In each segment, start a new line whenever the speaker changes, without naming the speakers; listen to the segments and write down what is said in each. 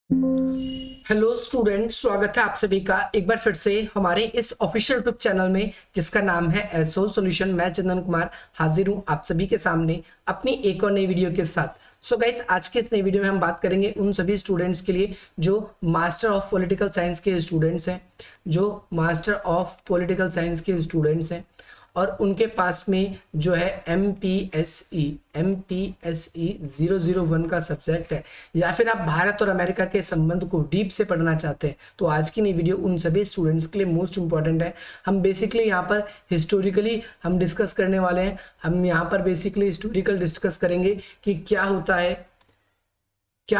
Hello student, स्वागत है आप सभी का एक बार फिर से हमारे इस ऑफिशियल यूट्यूब चैनल में जिसका नाम है एसोल सॉल्यूशन। मैं चंदन कुमार हाजिर हूं आप सभी के सामने अपनी एक और नई वीडियो के साथ। सो गाइस, आज के इस नई वीडियो में हम बात करेंगे उन सभी स्टूडेंट्स के लिए जो मास्टर ऑफ पॉलिटिकल साइंस के स्टूडेंट्स हैं, और उनके पास में जो है एम पी एस ई 001 का सब्जेक्ट है, या फिर आप भारत और अमेरिका के संबंध को डीप से पढ़ना चाहते हैं तो आज की नई वीडियो उन सभी स्टूडेंट्स के लिए मोस्ट इंपॉर्टेंट है। हम बेसिकली यहाँ पर हिस्टोरिकली हम डिस्कस करने वाले हैं। हम यहाँ पर बेसिकली हिस्टोरिकल डिस्कस करेंगे कि क्या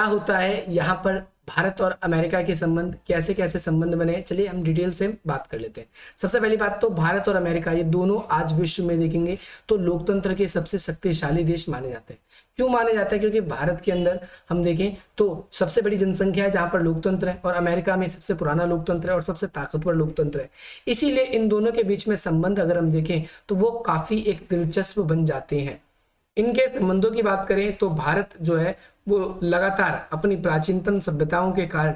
होता है यहाँ पर भारत और अमेरिका के संबंध, कैसे कैसे संबंध बने। चलिए हम डिटेल से बात कर लेते हैं। सबसे पहली बात तो भारत और अमेरिका ये दोनों आज विश्व में देखेंगे तो लोकतंत्र के सबसे शक्तिशाली देश माने जाते हैं। क्यों माने जाते हैं? क्योंकि भारत के अंदर हम देखें तो सबसे बड़ी जनसंख्या है जहां पर लोकतंत्र है, और अमेरिका में सबसे पुराना लोकतंत्र है और सबसे ताकतवर लोकतंत्र है। इसीलिए इन दोनों के बीच में संबंध अगर हम देखें तो वो काफी एक दिलचस्प बन जाते हैं। इनके संबंधों की बात करें तो भारत जो है वो लगातार अपनी प्राचीनतम सभ्यताओं के कारण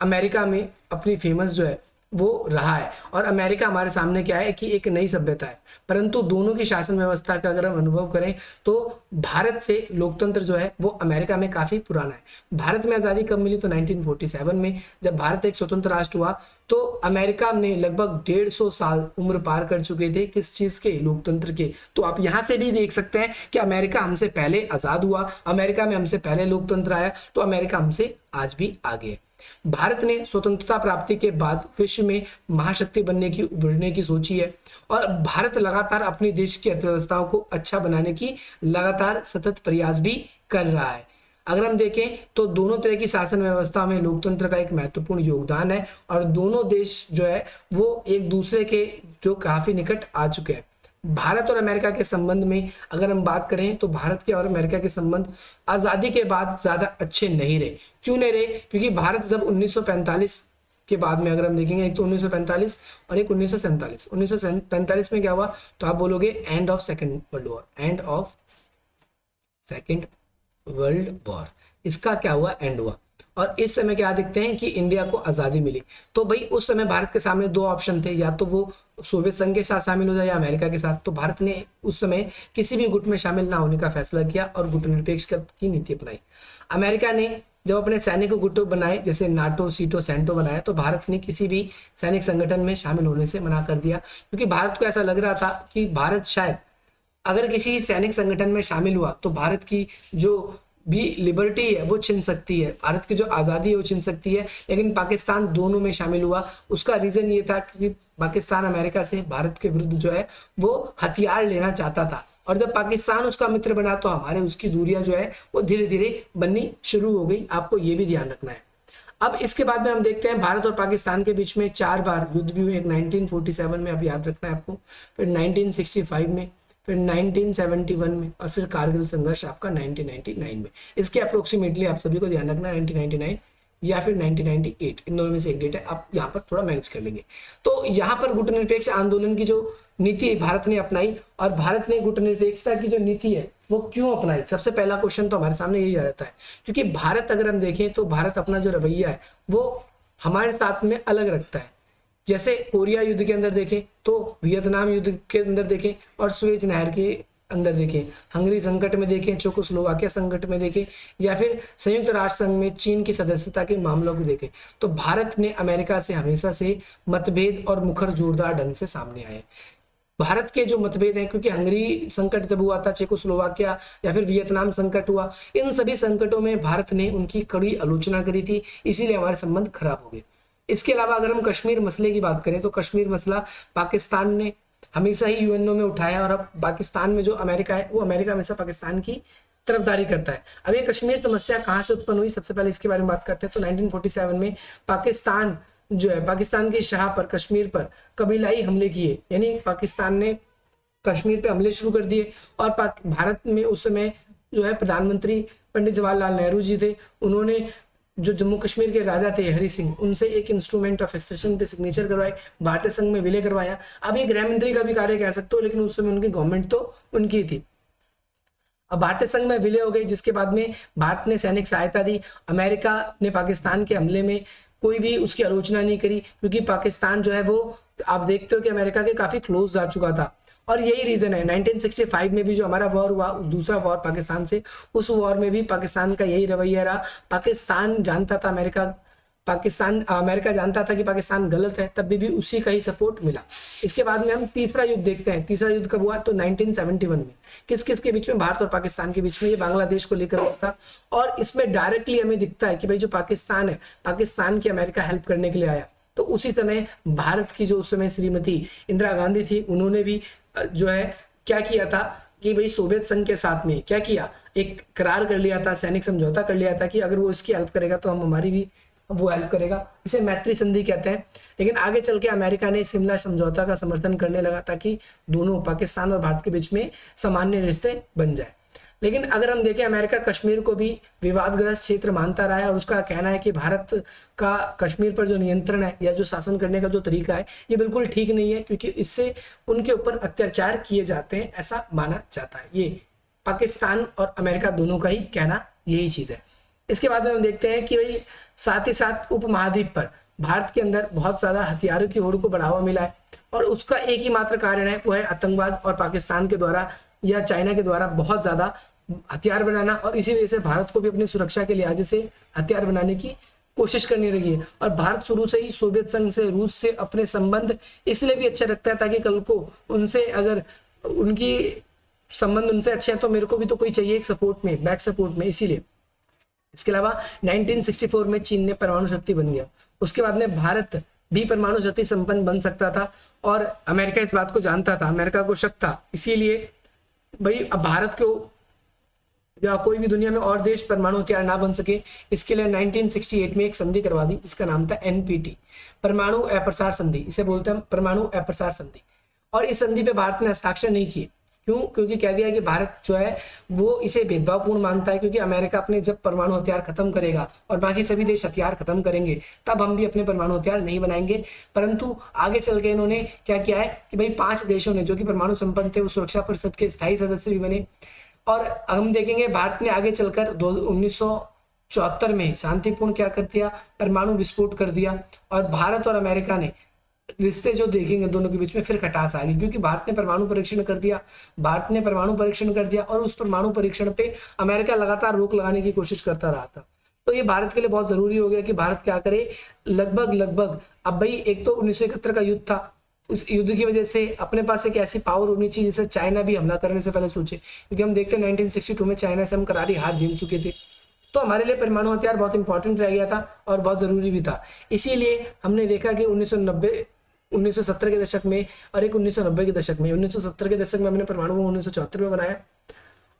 अमेरिका में अपनी फेमस जो है वो रहा है, और अमेरिका हमारे सामने क्या है कि एक नई सभ्यता है। परंतु दोनों की शासन व्यवस्था का अगर हम अनुभव करें तो भारत से लोकतंत्र जो है वो अमेरिका में काफी पुराना है। भारत में आजादी कब मिली? तो 1947 में, जब भारत एक स्वतंत्र राष्ट्र हुआ तो अमेरिका ने लगभग 150 साल उम्र पार कर चुके थे। किस चीज के? लोकतंत्र के। तो आप यहां से भी देख सकते हैं कि अमेरिका हमसे पहले आजाद हुआ, अमेरिका में हमसे पहले लोकतंत्र आया, तो अमेरिका हमसे आज भी आगे है। भारत ने स्वतंत्रता प्राप्ति के बाद विश्व में महाशक्ति बनने की उभरने की सोची है, और भारत लगातार अपने देश की अर्थव्यवस्थाओं को अच्छा बनाने की लगातार सतत प्रयास भी कर रहा है। अगर हम देखें तो दोनों तरह की शासन व्यवस्था में लोकतंत्र का एक महत्वपूर्ण योगदान है, और दोनों देश जो है वो एक दूसरे के जो काफी निकट आ चुके हैं। भारत और अमेरिका के संबंध में अगर हम बात करें तो भारत के और अमेरिका के संबंध आजादी के बाद ज्यादा अच्छे नहीं रहे। क्यों नहीं रहे? क्योंकि भारत जब 1945 के बाद में अगर हम देखेंगे, एक तो 1945 और एक 1947। 1945 में क्या हुआ? तो आप बोलोगे end of second world war, end of second world war. इसका क्या हुआ? एंड हुआ। और इस समय क्या देखते हैं कि इंडिया को आजादी मिली। तो भाई उस समय भारत के सामने दो ऑप्शन थे, या तो वो सोवियत संघ के साथ शामिल हो जाए या अमेरिका के साथ। तो भारत ने उस समय किसी भी गुट में शामिल ना होने का फैसला किया और गुटनिरपेक्ष की नीति अपनाई। अमेरिका ने जब अपने सैनिक गुट बनाए, जैसे नाटो, सीटो, सेंटो बनाया, तो भारत ने किसी भी सैनिक संगठन में शामिल होने से मना कर दिया, क्योंकि भारत को ऐसा लग रहा था कि भारत शायद अगर किसी सैनिक संगठन में शामिल हुआ तो भारत की जो भी लिबर्टी है वो छिन सकती है, भारत की जो आज़ादी है वो छिन सकती है। लेकिन पाकिस्तान दोनों में शामिल हुआ। उसका रीज़न ये था कि पाकिस्तान अमेरिका से भारत के विरुद्ध जो है वो हथियार लेना चाहता था, और जब पाकिस्तान उसका मित्र बना तो हमारे उसकी दूरियां जो है वो धीरे धीरे बननी शुरू हो गई। आपको ये भी ध्यान रखना है। अब इसके बाद में हम देखते हैं भारत और पाकिस्तान के बीच में 4 बार युद्ध भी हुए। 1947 में, अब याद रखना है आपको, फिर 1965 में, फिर 1971 में, और फिर कारगिल संघर्ष आपका 1999 में। इसके अप्रोक्सीमेटली आप सभी को ध्यान रखना, 1999 या फिर 1998, इन दोनों में से एक डेट है। आप यहाँ पर थोड़ा मैनेज कर लेंगे। तो यहाँ पर गुटनिरपेक्ष आंदोलन की जो नीति भारत ने अपनाई, और भारत ने गुटनिरपेक्षता की जो नीति है वो क्यों अपनाई? सबसे पहला क्वेश्चन तो हमारे सामने यही आ जाता है, क्योंकि भारत अगर हम देखें तो भारत अपना जो रवैया है वो हमारे साथ में अलग रखता है। जैसे कोरिया युद्ध के अंदर देखें, तो वियतनाम युद्ध के अंदर देखें, और स्वेज नहर के अंदर देखें, हंगरी संकट में देखें, चेकोस्लोवाकिया संकट में देखें, या फिर संयुक्त राष्ट्र संघ में चीन की सदस्यता के मामलों को देखें, तो भारत ने अमेरिका से हमेशा से मतभेद और मुखर जोरदार ढंग से सामने आए। भारत के जो मतभेद हैं, क्योंकि हंगरी संकट जब हुआ था, चेकोस्लोवाकिया या फिर वियतनाम संकट हुआ, इन सभी संकटों में भारत ने उनकी कड़ी आलोचना करी थी, इसीलिए हमारे संबंध खराब हो गए। इसके अलावा अगर हम कश्मीर मसले की बात करें तो कश्मीर मसला पाकिस्तान ने हमेशा ही यूएनओ में उठाया, और अब पाकिस्तान में जो अमेरिका है वो अमेरिका हमेशा पाकिस्तान की तरफदारी करता है। अब ये कश्मीर समस्या कहाँ से उत्पन्न हुई, सबसे पहले इसके बारे में बात करते हैं। तो 1947 में पाकिस्तान जो है, पाकिस्तान की शाह पर, कश्मीर पर कबीलाई हमले किए, यानी पाकिस्तान ने कश्मीर पे हमले शुरू कर दिए। और भारत में उस समय जो है प्रधानमंत्री पंडित जवाहरलाल नेहरू जी थे। उन्होंने जो जम्मू कश्मीर के राजा थे हरि सिंह, उनसे एक इंस्ट्रूमेंट ऑफ एक्सेशन पे सिग्नेचर करवाए, भारतीय संघ में विलय करवाया। अब ये गृह मंत्री का भी कार्य कह सकते हो, लेकिन उस समय उनकी गवर्नमेंट तो उनकी थी। अब भारतीय संघ में विलय हो गई, जिसके बाद में भारत ने सैनिक सहायता दी। अमेरिका ने पाकिस्तान के हमले में कोई भी उसकी आलोचना नहीं करी, क्योंकि पाकिस्तान जो है वो आप देखते हो कि अमेरिका के काफी क्लोज जा चुका था। और यही रीजन है 1965 में भी जो हमारा वॉर हुआ, दूसरा वॉर पाकिस्तान से, उस वॉर में भी पाकिस्तान का यही रवैया रहा। पाकिस्तान जानता था अमेरिका जानता था कि पाकिस्तान गलत है, तब भी उसी का ही सपोर्ट मिला। इसके बाद में हम तीसरा युद्ध देखते हैं। तीसरा युद्ध कब हुआ? तो 1971 में। किस किस के बीच में? भारत और पाकिस्तान के बीच में। ये बांग्लादेश को लेकर हुआ था। और इसमें डायरेक्टली हमें दिखता है कि भाई जो पाकिस्तान है, पाकिस्तान की अमेरिका हेल्प करने के लिए आया। तो उसी समय भारत की जो उस समय श्रीमती इंदिरा गांधी थी, उन्होंने भी जो है क्या किया था कि भाई सोवियत संघ के साथ में क्या किया, एक करार कर लिया था, सैनिक समझौता कर लिया था कि अगर वो इसकी हेल्प करेगा तो हम हमारी भी वो हेल्प करेगा। इसे मैत्री संधि कहते हैं। लेकिन आगे चल के अमेरिका ने शिमला समझौता का समर्थन करने लगा ताकि दोनों पाकिस्तान और भारत के बीच में सामान्य रिश्ते बन जाए। लेकिन अगर हम देखें, अमेरिका कश्मीर को भी विवादग्रस्त क्षेत्र मानता रहा है और उसका कहना है कि भारत का कश्मीर पर जो नियंत्रण है या जो शासन करने का जो तरीका है, ये बिल्कुल ठीक नहीं है, क्योंकि इससे उनके ऊपर अत्याचार किए जाते हैं, ऐसा माना जाता है। ये पाकिस्तान और अमेरिका दोनों का ही कहना यही चीज है। इसके बाद में हम देखते हैं कि भाई साथ ही साथ उपमहाद्वीप पर भारत के अंदर बहुत ज्यादा हथियारों की होड़ को बढ़ावा मिला है, और उसका एक ही मात्र कारण है, वो है आतंकवाद और पाकिस्तान के द्वारा या चाइना के द्वारा बहुत ज्यादा हथियार बनाना। और इसी वजह से भारत को भी अपनी सुरक्षा के लिहाज से हथियार बनाने की कोशिश करनी लगी है। और भारत शुरू से ही सोवियत संघ से, रूस से अपने संबंध इसलिए भी अच्छे रखता है ताकि कल को उनसे अगर उनकी संबंध उनसे अच्छे हैं तो मेरे को भी तो कोई चाहिए एक सपोर्ट में, बैक सपोर्ट में, इसीलिए। इसके अलावा 1964 में चीन ने परमाणु शक्ति बन गया। उसके बाद में भारत भी परमाणु शक्ति संपन्न बन सकता था और अमेरिका इस बात को जानता था, अमेरिका को शक था। इसीलिए भाई अब भारत को या कोई भी दुनिया में और देश परमाणु हथियार ना बन सके, इसके लिए 1968 में एक संधि करवा दी जिसका नाम था एनपीटी, परमाणु अप्रसार संधि। इसे बोलते हैं परमाणु अप्रसार संधि। और इस संधि पे भारत ने हस्ताक्षर नहीं किए। क्यों? क्योंकि कह दिया कि भारत जो है वो इसे भेदभावपूर्ण मानता है, क्योंकि अमेरिका अपने जब परमाणु हथियार खत्म करेगा और बाकी सभी देश हथियार खत्म करेंगे तब हम भी अपने परमाणु हथियार नहीं बनाएंगे। परंतु आगे चल के इन्होंने क्या किया है कि भाई 5 देशों ने जो कि परमाणु संपन्न थे वो सुरक्षा परिषद के स्थायी सदस्य भी बने। और हम देखेंगे भारत ने आगे चलकर 1974 में शांतिपूर्ण क्या कर दिया, परमाणु विस्फोट कर दिया। और भारत और अमेरिका ने रिश्ते जो देखेंगे दोनों के बीच में फिर खटास आ गई, क्योंकि भारत ने परमाणु परीक्षण कर दिया और उस परमाणु परीक्षण पे अमेरिका लगातार रोक लगाने की कोशिश करता रहा था। तो ये भारत के लिए बहुत जरूरी हो गया कि भारत क्या करे, लगभग अब भाई एक तो 1971 का युद्ध था, उस युद्ध की वजह से अपने पास एक ऐसी पावर होनी चाहिए जिससे चाइना भी हमला करने से पहले सोचे, क्योंकि हम देखते हैं 1962 में चाइना से हम करारी हार झेल चुके थे। तो हमारे लिए परमाणु हथियार बहुत इंपॉर्टेंट रह गया था और बहुत जरूरी भी था। इसीलिए हमने देखा कि 1970 के दशक में और एक 1990 के दशक में, 1970 के दशक में हमने परमाणु बम 1974 में बनाया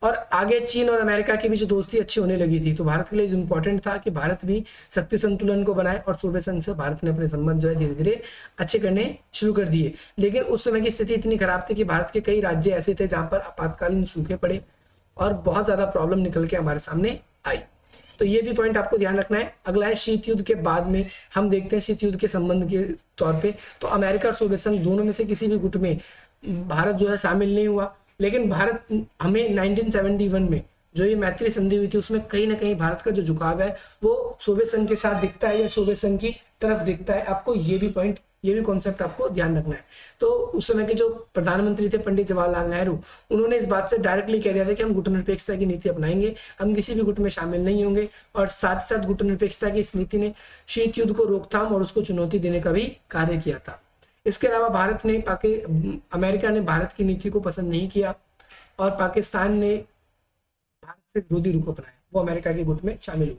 और आगे चीन और अमेरिका के बीच दोस्ती अच्छी होने लगी थी। तो भारत के लिए इंपॉर्टेंट था कि भारत भी शक्ति संतुलन को बनाए और सोवियत संघ से भारत ने अपने संबंध जो है धीरे धीरे अच्छे करने शुरू कर दिए। लेकिन उस समय की स्थिति इतनी खराब थी कि भारत के कई राज्य ऐसे थे जहां पर आपातकालीन सूखे पड़े और बहुत ज्यादा प्रॉब्लम निकल के हमारे सामने आई। तो ये भी पॉइंट आपको ध्यान रखना है। अगला है शीत युद्ध के बाद में हम देखते हैं शीत युद्ध के संबंध के तौर पे तो अमेरिका और सोवियत संघ दोनों में से किसी भी गुट में भारत जो है शामिल नहीं हुआ। लेकिन भारत हमें 1971 में जो ये मैत्री संधि हुई थी उसमें कहीं ना कहीं भारत का जो झुकाव है वो सोवियत संघ के साथ दिखता है या सोवियत संघ की तरफ दिखता है। आपको ये भी पॉइंट, ये भी कॉन्सेप्ट आपको ध्यान रखना है। तो उस समय के जो प्रधानमंत्री थे पंडित जवाहरलाल नेहरू, उन्होंने इस बात से डायरेक्टली कह दिया था कि हम गुटनिरपेक्षता की नीति अपनाएंगे, हम किसी भी गुट में शामिल नहीं होंगे। और साथ ही साथ गुटनिरपेक्षता की इस नीति ने शीत युद्ध को रोकथाम और उसको चुनौती देने का भी कार्य किया था। इसके अलावा भारत ने अमेरिका ने भारत की नीति को पसंद नहीं किया और पाकिस्तान ने भारत से विरोधी रुख अपनाया, वो अमेरिका के गुट में शामिल हुआ।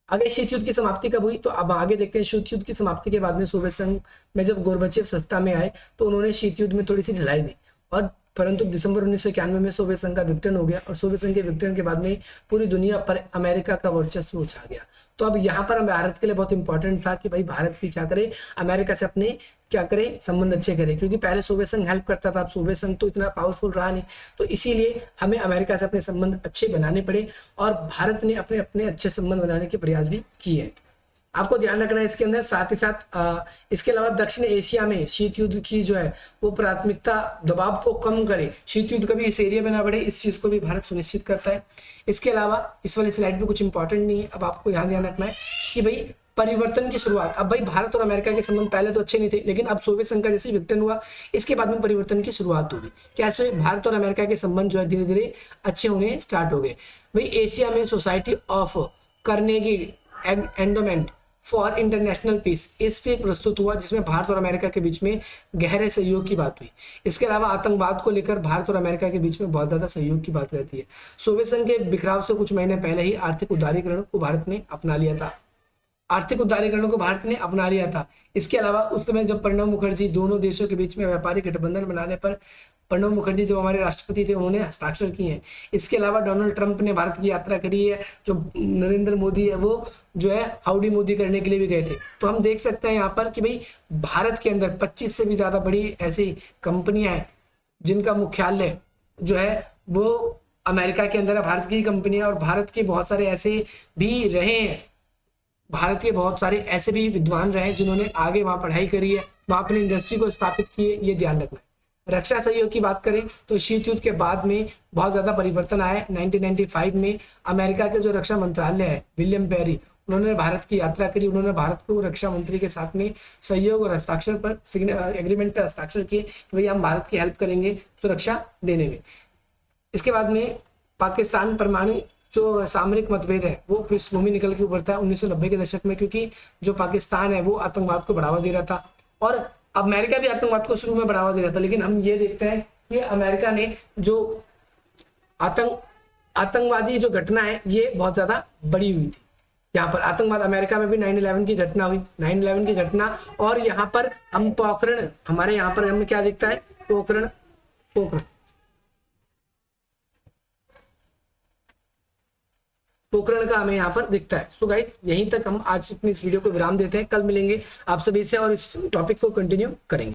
आगे शीत युद्ध की समाप्ति कब हुई तो अब आगे देखते हैं। शीत युद्ध की समाप्ति के बाद में सोवियत संघ में जब गोरबचेव सत्ता में आए तो उन्होंने शीत युद्ध में थोड़ी सी ढिलाई दी और परंतु दिसंबर 1991 में सोवियत संघ का विघटन हो गया और सोवियत संघ के विघटन के बाद में पूरी दुनिया पर अमेरिका का वर्चस्व छा गया। तो अब यहाँ पर भारत के लिए बहुत इंपॉर्टेंट था कि भाई भारत भी क्या करे, अमेरिका से अपने क्या करे संबंध अच्छे करे, क्योंकि पहले सोवियत संघ हेल्प करता था, अब सोवियत संघ तो इतना पावरफुल रहा नहीं। तो इसीलिए हमें अमेरिका से अपने संबंध अच्छे बनाने पड़े और भारत ने अपने अच्छे संबंध बनाने के प्रयास भी किए। आपको ध्यान रखना है इसके अंदर। साथ ही साथ इसके अलावा दक्षिण एशिया में शीत युद्ध की जो है वो प्राथमिकता दबाव को कम करे, शीत युद्ध कभी इस एरिया में ना बढ़े, इस चीज को भी भारत सुनिश्चित करता है। इसके अलावा इस वाली स्लाइड पे कुछ इंपॉर्टेंट नहीं है, अब आपको यहाँ ध्यान रखना है कि भाई परिवर्तन की शुरुआत। अब भाई भारत और अमेरिका के संबंध पहले तो अच्छे नहीं थे, लेकिन अब सोवियत संघ का जैसे विघटन हुआ इसके बाद में परिवर्तन की शुरुआत होगी। कैसे? भारत और अमेरिका के संबंध जो है धीरे धीरे अच्छे होने स्टार्ट हो गए। भाई एशिया में society of Carnegie endowment for international peace इस पे प्रस्तुत हुआ, जिसमें भारत और अमेरिका के बीच में गहरे सहयोग की बात हुई। इसके अलावा आतंकवाद को लेकर भारत और अमेरिका के बीच में बहुत ज्यादा सहयोग की बात रहती है। सोवियत संघ के बिखराव से कुछ महीने पहले ही आर्थिक उदारीकरण को भारत ने अपना लिया था, आर्थिक उदारीकरण को भारत ने अपना लिया था। इसके अलावा उस समय जब प्रणब मुखर्जी दोनों देशों के बीच में व्यापारिक गठबंधन बनाने पर प्रणब मुखर्जी जो हमारे राष्ट्रपति थे उन्होंने हस्ताक्षर किए हैं। इसके अलावा डोनाल्ड ट्रंप ने भारत की यात्रा करी है, जो नरेंद्र मोदी है वो जो है हाउडी मोदी करने के लिए भी गए थे। तो हम देख सकते हैं यहाँ पर कि भाई भारत के अंदर 25 से भी ज्यादा बड़ी ऐसी कंपनियां हैं जिनका मुख्यालय जो है वो अमेरिका के अंदर है, भारत की कंपनी है। और भारत के बहुत सारे ऐसे भी रहे हैं, भारत के बहुत सारे ऐसे भी विद्वान रहे जिन्होंने आगे वहां पढ़ाई करी है, वहां अपनी इंडस्ट्री को स्थापित की है, ये ध्यान रखना है। रक्षा सहयोग की बात करें तो शीत युद्ध के बाद में बहुत ज्यादा परिवर्तन आया है। 1995 में अमेरिका के जो रक्षा मंत्रालय है विलियम पेरी, उन्होंने भारत की यात्रा करी, उन्होंने भारत को रक्षा मंत्री के साथ में सहयोग और हस्ताक्षर पर एग्रीमेंट पर हस्ताक्षर किए कि भाई हम भारत की हेल्प करेंगे सुरक्षा देने में। इसके बाद में पाकिस्तान परमाणु जो सामरिक मतभेद है वो पृष्ठभूमि निकल के उभरता है 1990 के दशक में, क्योंकि जो पाकिस्तान है वो आतंकवाद को बढ़ावा दे रहा था और अमेरिका भी आतंकवाद को शुरू में बढ़ावा दे रहा था। लेकिन हम ये देखते हैं कि अमेरिका ने जो आतंकवादी जो घटना है ये बहुत ज्यादा बड़ी हुई थी। यहाँ पर आतंकवाद अमेरिका में भी 9/11 की घटना हुई, 9/11 की घटना। और यहाँ पर हम पोखरण, हमारे यहाँ पर हमें क्या दिखता है, पोखरण पोखरण का हमें यहाँ पर दिखता है। सो गाइस यहीं तक हम आज अपनी इस वीडियो को विराम देते हैं, कल मिलेंगे आप सभी से और इस टॉपिक को कंटिन्यू करेंगे।